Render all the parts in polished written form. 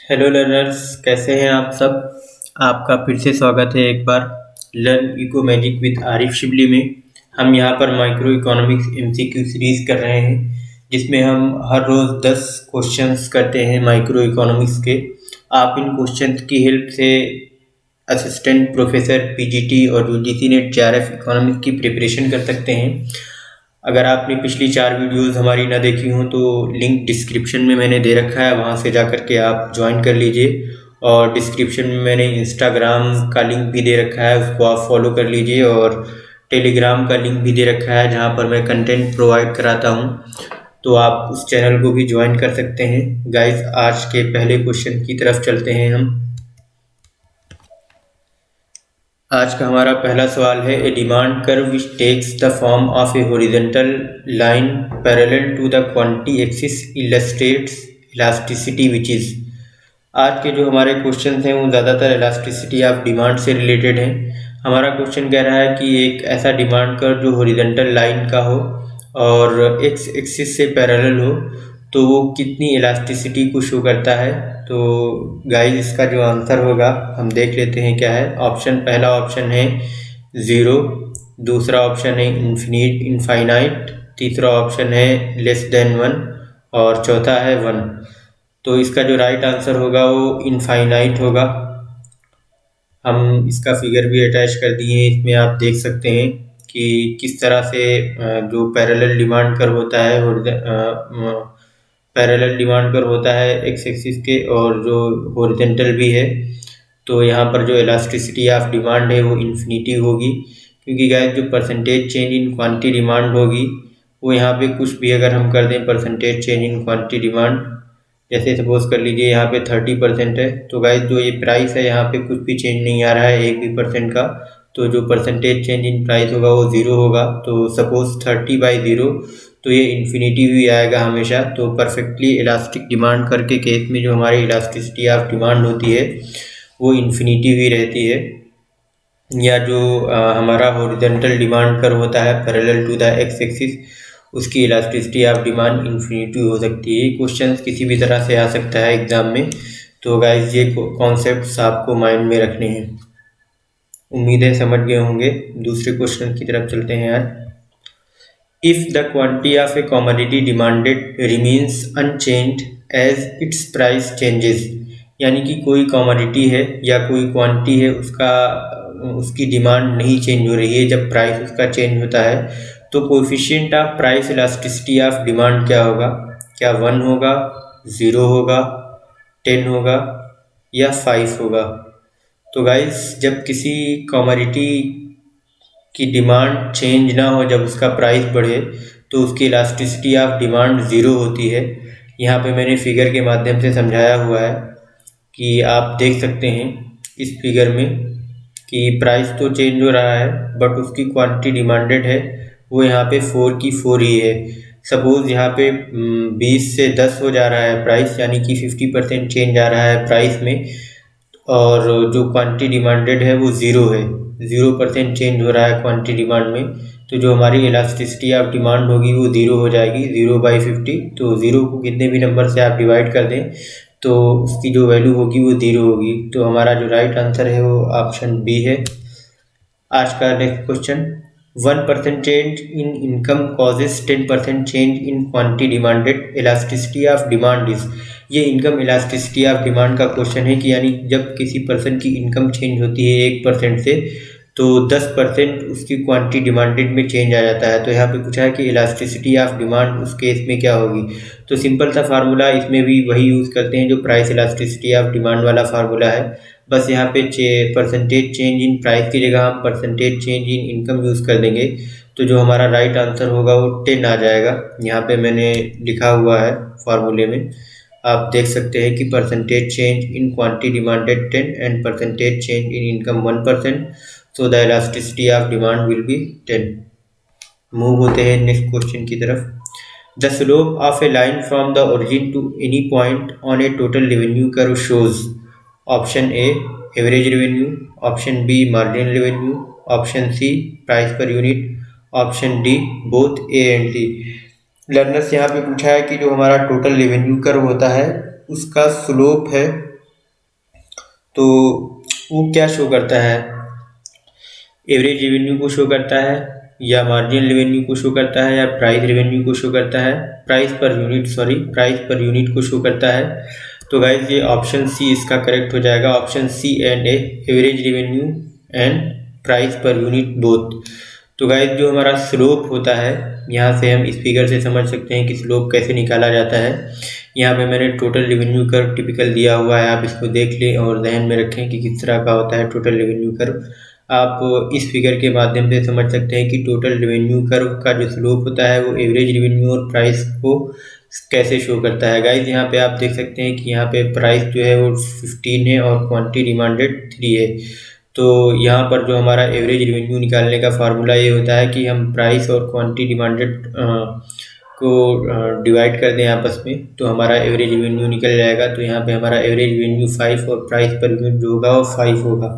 Hello learners, कैसे हैं आप सब। आपका फिर से स्वागत है एक बार learn eco magic with Arif Shibli में। हम यहाँ पर माइक्रो इकोनॉमिक्स एमसीक्यू सीरीज कर रहे हैं, जिसमें हम हर रोज़ 10 क्वेश्चंस करते हैं माइक्रो इकोनॉमिक्स के। आप इन क्वेश्चंस की हेल्प से असिस्टेंट प्रोफेसर पीजीटी और यूजीसी नेट जेआरएफ इकोनॉमिक्स की प्रिपरेशन कर सकते हैं। अगर आपने पिछली 4 वीडियोस हमारी ना देखी हों तो लिंक डिस्क्रिप्शन में मैंने दे रखा है, वहाँ से जा कर के आप ज्वाइन कर लीजिए। और डिस्क्रिप्शन में मैंने इंस्टाग्राम का लिंक भी दे रखा है, उसको आप फॉलो कर लीजिए। और टेलीग्राम का लिंक भी दे रखा है, जहाँ पर मैं कंटेंट प्रोवाइड कराता हूँ, तो आप उस चैनल को भी ज्वाइन कर सकते हैं। गाइस, आज के पहले क्वेश्चन की तरफ चलते हैं हम। आज का हमारा पहला सवाल है, a demand curve which takes the form of a horizontal line parallel to the quantity axis illustrates elasticity which is. आज के जो हमारे क्वेश्चन हैं वो ज़्यादातर इलास्टिसिटी ऑफ डिमांड से रिलेटेड हैं। हमारा क्वेश्चन कह रहा है कि एक ऐसा डिमांड कर्व जो हॉरिजॉन्टल लाइन का हो और एक्स एक्सिस से पैरेलल हो, तो वो कितनी इलास्टिसिटी को शो करता है। तो गाइस, इसका जो आंसर होगा हम देख लेते हैं क्या है। पहला ऑप्शन है 0, दूसरा ऑप्शन है इनफाइनाइट, तीसरा ऑप्शन है <1 और चौथा है 1। तो इसका जो राइट आंसर होगा वो इनफाइनाइट होगा। हम इसका फिगर भी अटैच कर दिए हैं, इसमें आप देख सकते हैं कि किस तरह से जो पैरेलल डिमांड कर्व होता है, पैरेलल डिमांड कर्व होता है एक्स एक्सिस के, और जो हॉरिजॉन्टल भी है। तो यहाँ पर जो इलास्टिसिटी ऑफ डिमांड है वो इन्फिनिटी होगी, क्योंकि गाइस जो percentage change in quantity demand होगी वो यहाँ पे कुछ भी अगर हम कर दें percentage change in quantity demand, जैसे सपोज कर लीजिए यहाँ पे 30% है, तो गाइस जो ये प्राइस है यहाँ पे कुछ भी चेंज नहीं आ रहा है 1 भी परसेंट का, तो जो परसेंटेज चेंज इन प्राइस होगा वो 0 होगा। तो सपोज 30/0, तो ये इन्फिनिटी भी आएगा हमेशा। तो परफेक्टली इलास्टिक डिमांड करके केस में जो हमारी इलास्टिसिटी ऑफ डिमांड होती है वो इन्फिनिटी भी रहती है। या जो हमारा हॉरिजॉन्टल डिमांड कर्व होता है parallel to the X axis, उसकी इलास्टिसिटी ऑफ डिमांड इन्फिनिटी हो सकती है। क्वेश्चन किसी भी तरह से आ सकता है एग्जाम में, तो गाइस ये कॉन्सेप्ट्स आपको माइंड में रखने हैं। उम्मीद है समझ गए होंगे। दूसरे क्वेश्चन की तरफ चलते हैं आज। If the quantity of a commodity demanded remains unchanged as its price changes, यानी कि कोई कमोडिटी है या कोई क्वांटिटी है, उसकी डिमांड नहीं चेंज हो रही है जब प्राइस उसका चेंज होता है, तो coefficient of price elasticity of demand क्या होगा। क्या 1 होगा, 0 होगा, 10 होगा या 5 होगा। तो गाइस, जब किसी कमोडिटी की डिमांड चेंज ना हो, जब उसका प्राइस बढ़े, तो उसकी इलास्टिसिटी ऑफ डिमांड 0 होती है। यहाँ पे मैंने फिगर के माध्यम से समझाया हुआ है कि आप देख सकते हैं इस फिगर में कि प्राइस तो चेंज हो रहा है बट उसकी क्वांटिटी डिमांडेड है वो यहाँ पे 4 की 4 ही है। सपोज यहाँ पे 20 से 10 हो जा रहा है प्राइस, यानी कि 50% चेंज आ रहा है प्राइस में, और जो क्वांटिटी डिमांडेड है वो 0 है, 0% चेंज हो रहा है क्वांटिटी डिमांड में। तो जो हमारी इलास्टिसिटी ऑफ डिमांड होगी वो 0 हो जाएगी, 0/50। तो 0 को कितने भी नंबर से आप डिवाइड कर दें तो उसकी जो वैल्यू होगी वो 0 होगी। तो हमारा जो राइट आंसर है वो ऑप्शन बी है। आज का next question, 1% change in income causes 10% change in quantity demanded, elasticity of demand is. ये इनकम इलास्टिसिटी ऑफ डिमांड का क्वेश्चन है कि यानी जब किसी पर्सन की इनकम चेंज होती है 1% से, तो 10% उसकी क्वांटिटी डिमांडेड में चेंज आ जाता है। तो यहाँ पे पूछा है कि इलास्टिसिटी ऑफ डिमांड उस केस में क्या होगी। तो सिंपल सा फार्मूला, इसमें भी वही यूज़ करते हैं जो प्राइस इलास्टिसिटी ऑफ डिमांड वाला फार्मूला है। बस यहाँ पे परसेंटेज चेंज इन प्राइस की जगह हम percentage change in income use कर देंगे, तो जो हमारा राइट आंसर होगा वो 10 आ जाएगा। यहाँ पे मैंने लिखा हुआ है फार्मूले में, आप देख सकते हैं कि percentage change in quantity demanded 10 and percentage change in income 1%, so the elasticity of demand will be 10। Move होते हैं नेक्स्ट क्वेश्चन की तरफ। The slope of a line from the origin to any point on a total revenue curve shows. Option A average revenue, option B marginal revenue, option C price per unit, option D both A and D. Learners, यहाँ पे पूछा है कि जो हमारा total revenue curve होता है उसका स्लोप है तो वो क्या शो करता है, एवरेज रेवेन्यू को शो करता है या मार्जिनल रेवेन्यू को शो करता है या प्राइस रेवेन्यू को शो करता है, प्राइस पर यूनिट को शो करता है। तो गाइज ये ऑप्शन सी इसका करेक्ट हो जाएगा, option C and A, average revenue and price per unit both. तो गाइज जो हमारा स्लोप होता है, यहाँ से हम इस फिगर से समझ सकते हैं कि स्लोप कैसे निकाला जाता है। यहाँ पे मैंने टोटल रेवेन्यू कर्व टिपिकल दिया हुआ है, आप इसको देख लें और ध्यान में रखें कि किस तरह का होता है टोटल रेवेन्यू कर्व। आप इस फिगर के माध्यम से समझ सकते हैं कि टोटल रेवेन्यू कर्व का जो स्लोप होता है वो एवरेज रेवेन्यू और प्राइस को कैसे शो करता है। गाइज यहाँ पे आप देख सकते हैं कि यहाँ पे प्राइस जो है वो 15 है और क्वांटिटी डिमांडेड 3 है। तो यहाँ पर जो हमारा एवरेज रेवेन्यू निकालने का फार्मूला ये होता है कि हम प्राइस और क्वांटिटी डिमांडेड को डिवाइड कर दें आपस में, तो हमारा एवरेज रेवेन्यू निकल जाएगा। तो यहाँ पे हमारा एवरेज रेवेन्यू 5 और प्राइस पर यूनिट जो होगा वो 5 होगा।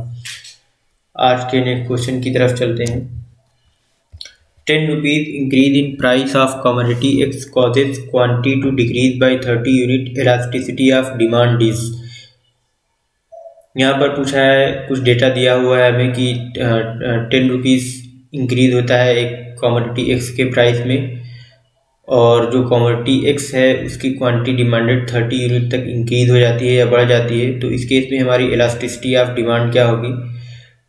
आज के नेक्स्ट क्वेश्चन की तरफ चलते हैं। 10 rupees increase in price of commodity X causes quantity to decrease by 30 unit, elasticity of demand is. यहाँ पर पूछा है, कुछ डेटा दिया हुआ है हमें कि 10 रुपीज़ इंक्रीज होता है एक कमोडिटी एक्स के प्राइस में, और जो कमोडिटी एक्स है उसकी क्वांटिटी डिमांडेड 30 यूनिट तक इंक्रीज हो जाती है या बढ़ जाती है। तो इस केस में हमारी इलास्टिसिटी ऑफ डिमांड क्या होगी।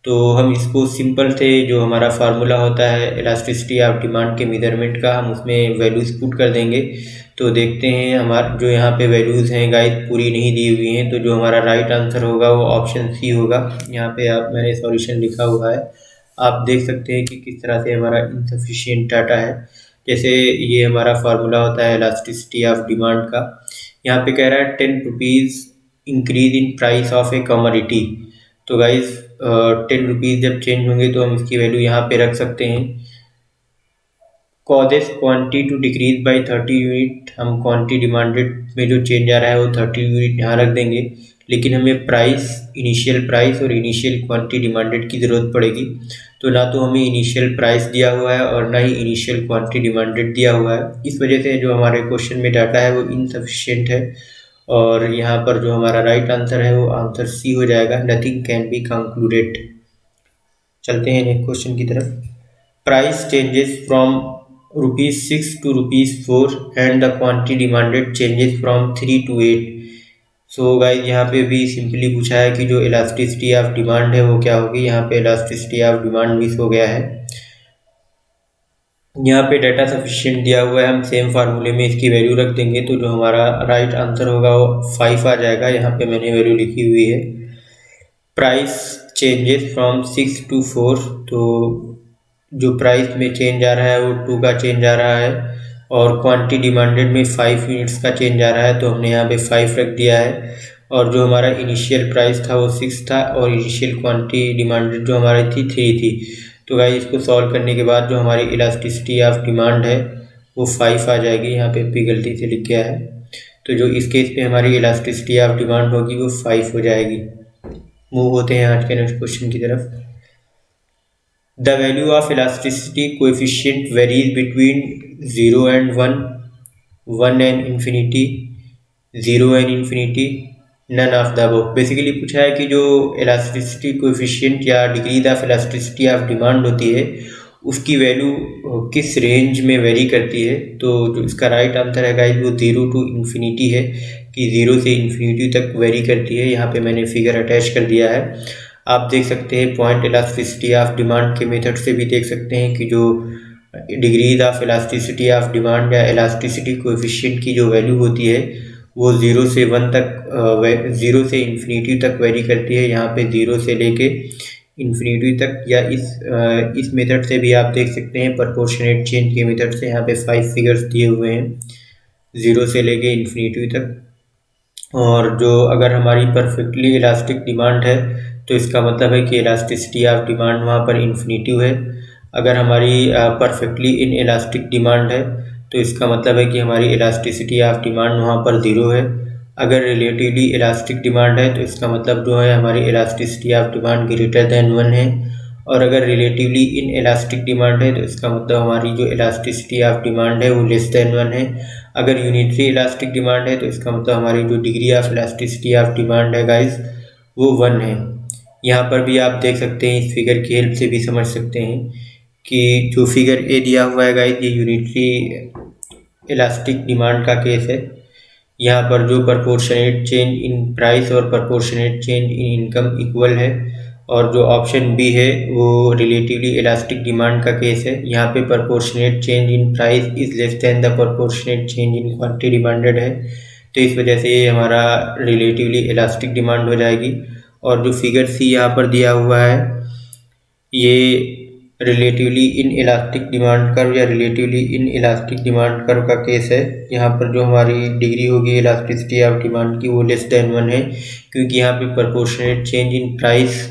तो हम इसको सिंपल से जो हमारा फार्मूला होता है इलास्टिसिटी ऑफ डिमांड के मेजरमेंट का, हम उसमें वैल्यूज़ पुट कर देंगे। तो देखते हैं हमारा जो यहाँ पे वैल्यूज़ हैं गाइस पूरी नहीं दी हुई हैं, तो जो हमारा राइट आंसर होगा वो ऑप्शन सी होगा। यहाँ पे मैंने सॉल्यूशन लिखा हुआ है, आप देख सकते हैं कि किस तरह से हमारा इनसफिशिएंट डाटा है। जैसे ये हमारा फार्मूला होता है इलास्टिसिटी ऑफ डिमांड का, यहाँ पे कह रहा है 10 rupees increase in price of a commodity. तो गाइज 10 रुपीज़ जब चेंज होंगे तो हम इसकी वैल्यू यहाँ पे रख सकते हैं। Causes quantity to decrease by 30 unit, हम क्वांटिटी डिमांडेड में जो चेंज आ रहा है वो 30 यूनिट यहाँ रख देंगे, लेकिन हमें प्राइस, इनिशियल प्राइस और इनिशियल क्वांटिटी डिमांडेड की ज़रूरत पड़ेगी। तो ना तो हमें इनिशियल प्राइस दिया हुआ है और ना ही इनिशियल क्वांटिटी डिमांडेड दिया हुआ है। इस वजह से जो हमारे क्वेश्चन में डाटा है वो इनसफिशिएंट है, और यहाँ पर जो हमारा राइट आंसर है वो आंसर सी हो जाएगा, नथिंग कैन बी कंक्लूडेड। चलते हैं नेक्स्ट क्वेश्चन की तरफ। Price changes from ₹6 to ₹4 and the quantity demanded changes from 3 to 8। So guys यहाँ पे भी सिंपली पूछा है कि जो इलास्टिसिटी ऑफ डिमांड है वो क्या होगी। यहाँ पे इलास्टिसिटी ऑफ डिमांड मिस हो गया है, यहाँ पे डाटा सफिशिएंट दिया हुआ है, हम सेम फार्मूले में इसकी वैल्यू रख देंगे। तो जो हमारा राइट आंसर होगा वो 5 आ जाएगा, यहाँ पे मैंने वैल्यू लिखी हुई है। प्राइस चेंजेस फ्रॉम 6 to 4, तो जो प्राइस में चेंज आ रहा है वो 2 का चेंज आ रहा है, और क्वांटिटी डिमांडेड में 5 यूनिट्स का चेंज आ रहा है, तो हमने यहाँ पे 5 रख दिया है। और जो हमारा इनिशियल प्राइस था वो 6 था, और इनिशियल क्वांटिटी डिमांडेड जो हमारी थी 3 थी। तो गाइस इसको सॉल्व करने के बाद जो हमारी इलास्टिसिटी ऑफ डिमांड है वो 5 आ जाएगी, यहाँ पे भी गलती से लिख गया है। तो जो इस केस पे हमारी इलास्टिसिटी ऑफ डिमांड होगी वो 5 हो जाएगी। मूव होते हैं आज के नेक्स्ट क्वेश्चन की तरफ। The value of elasticity coefficient varies between 0 and 1, 1 and infinity, 0 and infinity, none of the above. Basically पूछा है कि जो इलास्टिसिटी कोएफिशिएंट या degree of elasticity of demand होती है उसकी वैल्यू किस रेंज में वेरी करती है। तो जो इसका राइट आंसर है गाइस वो 0 to infinity है, कि 0 से इन्फिनिटी तक वेरी करती है। यहाँ पे मैंने फिगर अटैच कर दिया है, आप देख सकते हैं। पॉइंट इलास्टिसिटी ऑफ डिमांड के मेथड से भी देख सकते हैं कि जो degrees of elasticity of demand या इलास्टिसिटी कोएफिशिएंट की जो वैल्यू होती है वो 0 से 1 तक 0 से इन्फिनिटी तक वेरी करती है। यहाँ पे 0 से लेके इन्फिनिटी तक, या इस मेथड से भी आप देख सकते हैं प्रोपोर्शनेट चेंज के मेथड से। यहाँ पे 5 फिगर्स दिए हुए हैं 0 से लेके इन्फिनिटी तक। और जो अगर हमारी परफेक्टली इलास्टिक डिमांड है तो इसका मतलब है कि इलास्टिसिटी ऑफ डिमांड वहाँ पर इन्फिनिटी है। अगर हमारी परफेक्टली इन इलास्टिक डिमांड है तो इसका मतलब है कि हमारी इलास्टिसिटी ऑफ डिमांड वहाँ पर 0 है। अगर रिलेटिवली इलास्टिक डिमांड है तो इसका मतलब जो है हमारी elasticity of demand greater than 1 है। और अगर रिलेटिवली इन इलास्टिक डिमांड है तो इसका मतलब हमारी जो इलास्टिसिटी ऑफ डिमांड है वो लेस देन 1 है। अगर यूनिटरी इलास्टिक डिमांड है तो इसका मतलब हमारी जो degree of elasticity of demand है गाइस वो 1 है। यहाँ पर भी आप देख सकते हैं, इस फिगर की हेल्प से भी समझ सकते हैं कि जो फिगर ए दिया हुआ है गाइस, ये यूनिटरी इलास्टिक डिमांड का केस है। यहाँ पर जो प्रपोर्शनेट चेंज इन प्राइस और proportionate change in income equal है, और जो ऑप्शन बी है वो रिलेटिवली इलास्टिक डिमांड का केस है। यहाँ पे proportionate change in price is less than the proportionate change in quantity demanded है, तो इस वजह से ये हमारा रिलेटिवली इलास्टिक डिमांड हो जाएगी। और जो फिगर सी यहाँ पर दिया हुआ है, ये relatively inelastic demand curve या relatively inelastic demand curve का केस है। यहाँ पर जो हमारी डिग्री होगी इलास्टिसिटी ऑफ डिमांड की, वो लेस देन 1 है, क्योंकि यहाँ पे प्रपोर्शनेट चेंज इन प्राइस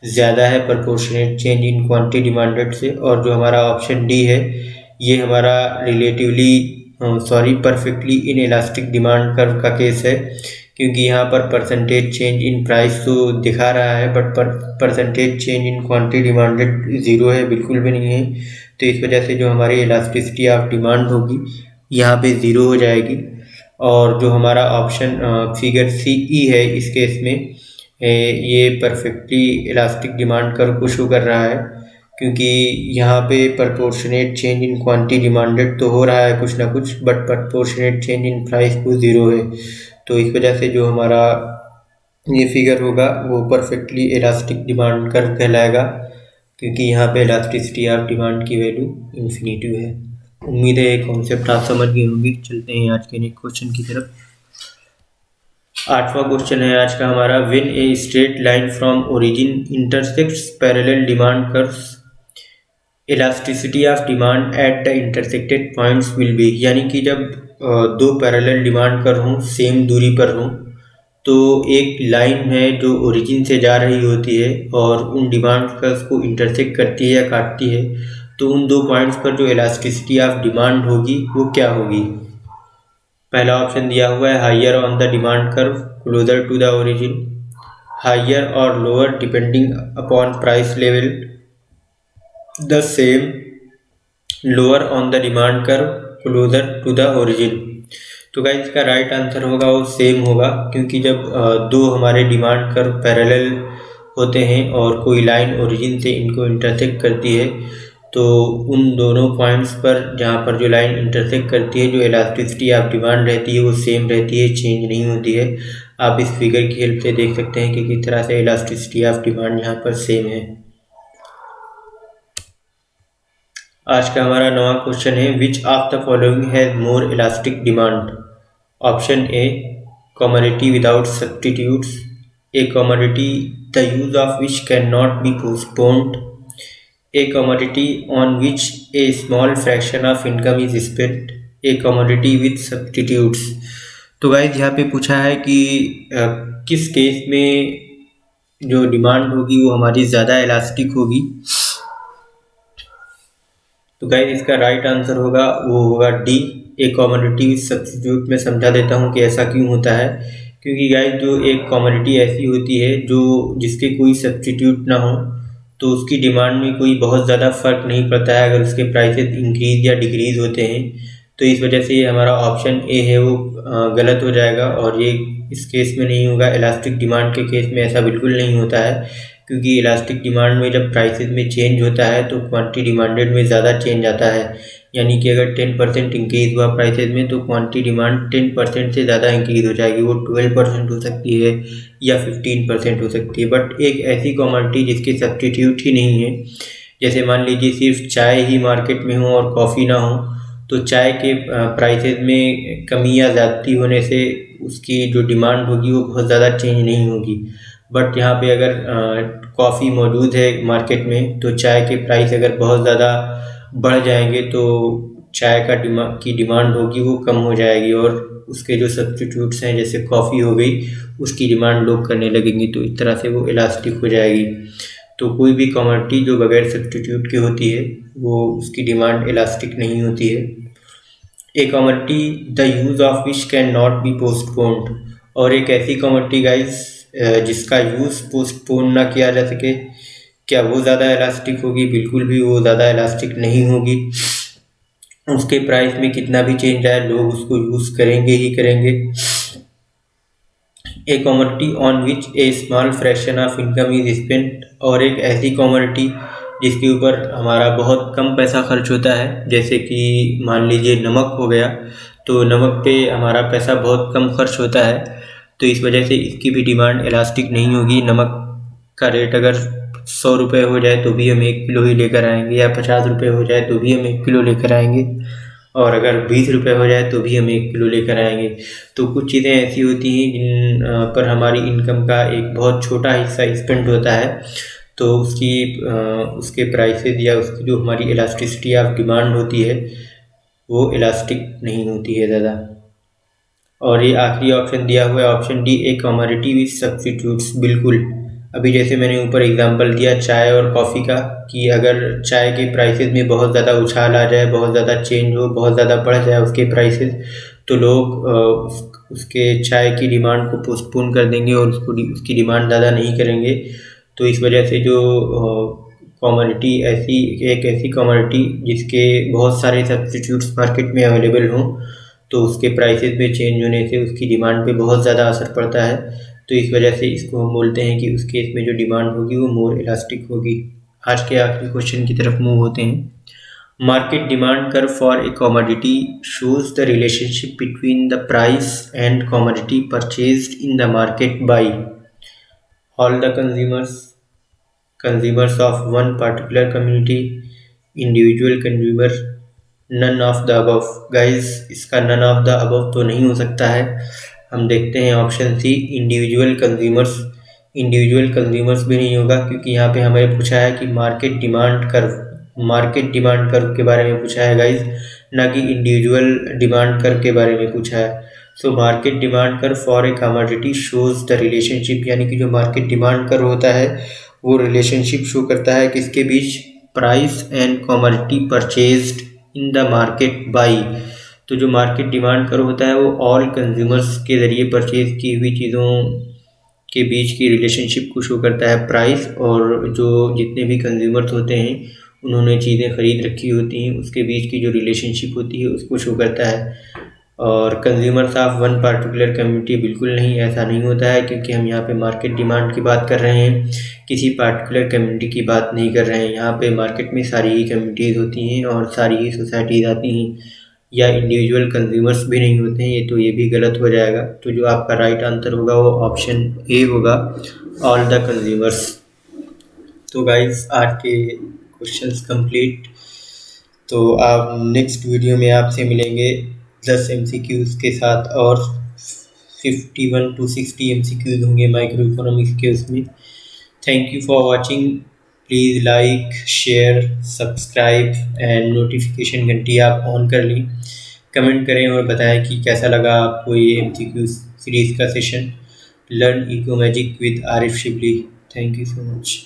ज़्यादा है proportionate change in quantity demanded से। और जो हमारा ऑप्शन डी है, ये हमारा perfectly in elastic demand curve का केस है, क्योंकि यहाँ पर परसेंटेज चेंज इन प्राइस तो दिखा रहा है, but percentage change in quantity demanded 0 है, बिल्कुल भी नहीं है। तो इस वजह से जो हमारी इलास्टिसिटी ऑफ डिमांड होगी यहाँ पे 0 हो जाएगी। और जो हमारा ऑप्शन फिगर सी ई है, इस केस में ये परफेक्टली इलास्टिक डिमांड कर्व को शो कर रहा है, क्योंकि यहाँ पे proportionate change in quantity demanded तो हो रहा है कुछ ना कुछ, but proportionate change in price को 0 है। तो इस वजह से जो हमारा ये फिगर होगा वो परफेक्टली इलास्टिक डिमांड कर्व कहलाएगा, क्योंकि यहाँ पे इलास्टिसिटी ऑफ डिमांड की वैल्यू इन्फिनिटिव है। उम्मीद है ये कॉन्सेप्ट आप समझ गए होंगे। चलते हैं आज के नेक्स्ट क्वेश्चन की तरफ। 8वां क्वेश्चन है आज का हमारा, when a straight line from origin intersects parallel demand curves, elasticity of demand at the intersected points will be. यानी कि जब दो पैरेलल डिमांड कर्व हों, सेम दूरी पर हों, तो एक लाइन है जो ओरिजिन से जा रही होती है और उन डिमांड कर्व्स को इंटरसेक्ट करती है या काटती है, तो उन दो पॉइंट्स पर जो इलास्टिसिटी ऑफ डिमांड होगी वो क्या होगी। पहला ऑप्शन दिया हुआ है, higher on the demand curve closer to the origin, higher और lower depending upon price level, the same, lower on the demand curve closer to the origin. तो गाइस इसका राइट आंसर होगा वो सेम होगा, क्योंकि जब दो हमारे डिमांड कर्व पैरेलल होते हैं और कोई लाइन ओरिजिन से इनको इंटरसेक्ट करती है, तो उन दोनों पॉइंट्स पर जहाँ पर जो लाइन इंटरसेक्ट करती है, जो इलास्टिसिटी ऑफ डिमांड रहती है वो सेम रहती है, चेंज नहीं होती है। आप इस फिगर की हेल्प से देख सकते हैं कि किस तरह से इलास्टिसिटी ऑफ डिमांड यहाँ पर सेम है। आज का हमारा 9वां क्वेश्चन है, which of the following has more elastic demand. Option A, commodity without substitutes, a commodity the use of which cannot be postponed, a commodity on which a small fraction of income is spent, a commodity with substitutes। तो guys यहाँ पे पूछा है कि किस case में जो demand होगी वो हमारी ज़्यादा इलास्टिक होगी। तो गाइस इसका राइट आंसर होगा वो होगा डी, एक कमोडिटी सब्स्टिट्यूट। में समझा देता हूँ कि ऐसा क्यों होता है, क्योंकि गाइस जो एक कमोडिटी ऐसी होती है जो जिसके कोई सब्स्टिट्यूट ना हो, तो उसकी डिमांड में कोई बहुत ज़्यादा फ़र्क नहीं पड़ता है अगर उसके प्राइसेस इंक्रीज या डिक्रीज़ होते हैं। तो इस वजह से हमारा ऑप्शन ए है वो गलत हो जाएगा, और ये इस केस में नहीं होगा। इलास्टिक डिमांड के केस में ऐसा बिल्कुल नहीं होता है, क्योंकि इलास्टिक डिमांड में जब प्राइसेस में चेंज होता है तो क्वांटिटी डिमांडेड में ज़्यादा चेंज आता है। यानी कि अगर 10% इंक्रीज हुआ प्राइसेस में, तो क्वांटिटी डिमांड 10% से ज़्यादा इंक्रीज हो जाएगी। वो 12% हो सकती है या 15% हो सकती है। बट एक ऐसी कमोडिटी जिसके सब्स्टिट्यूट ही नहीं है, जैसे मान लीजिए सिर्फ चाय ही मार्केट में हो और कॉफ़ी ना हो, तो चाय के प्राइसेस में कमी या ज़्यादती होने से उसकी जो डिमांड होगी वो बहुत ज़्यादा चेंज नहीं होगी। बट यहाँ पे अगर कॉफ़ी मौजूद है मार्केट में, तो चाय के प्राइस अगर बहुत ज़्यादा बढ़ जाएंगे तो चाय का की डिमांड होगी वो कम हो जाएगी, और उसके जो सब्स्टिट्यूट्स हैं जैसे कॉफ़ी हो गई, उसकी डिमांड लोग करने लगेंगे, तो इस तरह से वो इलास्टिक हो जाएगी। तो कोई भी कमोडिटी जो बगैर सब्स्टिट्यूट की होती है वो उसकी डिमांड इलास्टिक नहीं होती है। ए commodity the use of which can not be postponed, और एक ऐसी कमोडिटी गाइस जिसका यूज़ पोस्टपोन ना किया जा सके, क्या वो ज़्यादा इलास्टिक होगी? बिल्कुल भी वो ज़्यादा इलास्टिक नहीं होगी। उसके प्राइस में कितना भी चेंज आए, लोग उसको यूज़ करेंगे ही करेंगे। ए commodity on which A small fraction of income is spent, और एक ऐसी कमोडिटी जिसके ऊपर हमारा बहुत कम पैसा खर्च होता है, जैसे कि मान लीजिए नमक हो गया, तो नमक पे हमारा पैसा बहुत कम खर्च होता है, तो इस वजह से इसकी भी डिमांड इलास्टिक नहीं होगी। नमक का रेट अगर 100 रुपये हो जाए तो भी हम 1 किलो ही लेकर आएंगे, या 50 रुपये हो जाए तो भी हम 1 किलो लेकर आएंगे, और अगर 20 रुपये हो जाए तो भी हम 1 किलो लेकर आएंगे। तो कुछ चीज़ें ऐसी होती हैं जिन पर हमारी इनकम का एक बहुत छोटा हिस्सा स्पेंड होता है, तो उसके प्राइसेस या उसकी जो हमारी इलास्टिसिटी ऑफ डिमांड होती है वो इलास्टिक नहीं होती है ज़्यादा। और ये आखिरी ऑप्शन दिया हुआ है option D, A commodity with substitutes. बिल्कुल, अभी जैसे मैंने ऊपर एग्जांपल दिया चाय और कॉफ़ी का, कि अगर चाय के प्राइसेस में बहुत ज़्यादा उछाल आ जाए, बहुत ज़्यादा चेंज हो, बहुत ज़्यादा बढ़ जाए उसके प्राइसेस, तो लोग उसके चाय की डिमांड को पोस्टपोन कर देंगे और उसकी डिमांड ज़्यादा नहीं करेंगे। तो इस वजह से जो कमोडिटी एक ऐसी कमोडिटी जिसके बहुत सारे सब्स्टिट्यूट्स मार्केट में अवेलेबल हों, तो उसके प्राइसेस में चेंज होने से उसकी डिमांड पे बहुत ज़्यादा असर पड़ता है। तो इस वजह से इसको हम बोलते हैं कि उस केस में जो डिमांड होगी वो मोर इलास्टिक होगी। आज के आखिरी क्वेश्चन की तरफ मूव होते हैं। Market demand curve for a commodity shows the relationship between the price and commodity purchased in the market by all the consumers of one particular community, individual consumer, none of the above। Guys, इसका none of the above तो नहीं हो सकता है। हम देखते हैं option C, individual consumers. Individual consumers भी नहीं होगा, क्योंकि यहाँ पे हमें पूछा है कि मार्केट डिमांड कर्व के बारे में पूछा है गाइस, ना कि इंडिविजुअल डिमांड कर्व के बारे में पूछा है। So market demand curve for a commodity shows the relationship, यानी कि जो मार्केट डिमांड कर्व होता है वो रिलेशनशिप शो करता है किसके बीच, price and commodity purchased in the market by. तो जो मार्केट डिमांड कर्व होता है वो ऑल कंज्यूमर्स के ज़रिए परचेज की हुई चीज़ों के बीच की रिलेशनशिप को शो करता है। प्राइस और जो जितने भी कंज्यूमर्स होते हैं उन्होंने चीज़ें खरीद रखी होती हैं उसके बीच की जो रिलेशनशिप होती है उसको शो करता है। और consumers of one particular community, बिल्कुल नहीं, ऐसा नहीं होता है, क्योंकि हम यहाँ पे मार्केट डिमांड की बात कर रहे हैं, किसी पार्टिकुलर कम्युनिटी की बात नहीं कर रहे हैं। यहाँ पे मार्केट में सारी ही कम्युनिटीज़ होती हैं और सारी ही सोसाइटीज़ आती हैं, या इंडिविजुअल कंज्यूमर्स भी नहीं होते हैं, ये भी गलत हो जाएगा। तो जो आपका राइट आंसर होगा वो ऑप्शन ए होगा, ऑल द कंज्यूमर्स। तो गाइस, आज के क्वेश्चंस कंप्लीट। तो आप नेक्स्ट वीडियो में आपसे मिलेंगे 10 MCQs के साथ, और 51 to 60 MCQs होंगे माइक्रो इकोनॉमिक्स के उसमें। Thank you for watching. Please like, share, subscribe and notification घंटी आप ऑन कर ली। कमेंट करें और बताएं कि कैसा लगा आपको ये MCQ सीरीज़ का सेशन। Learn eco magic with Arif Shibli. Thank you so much.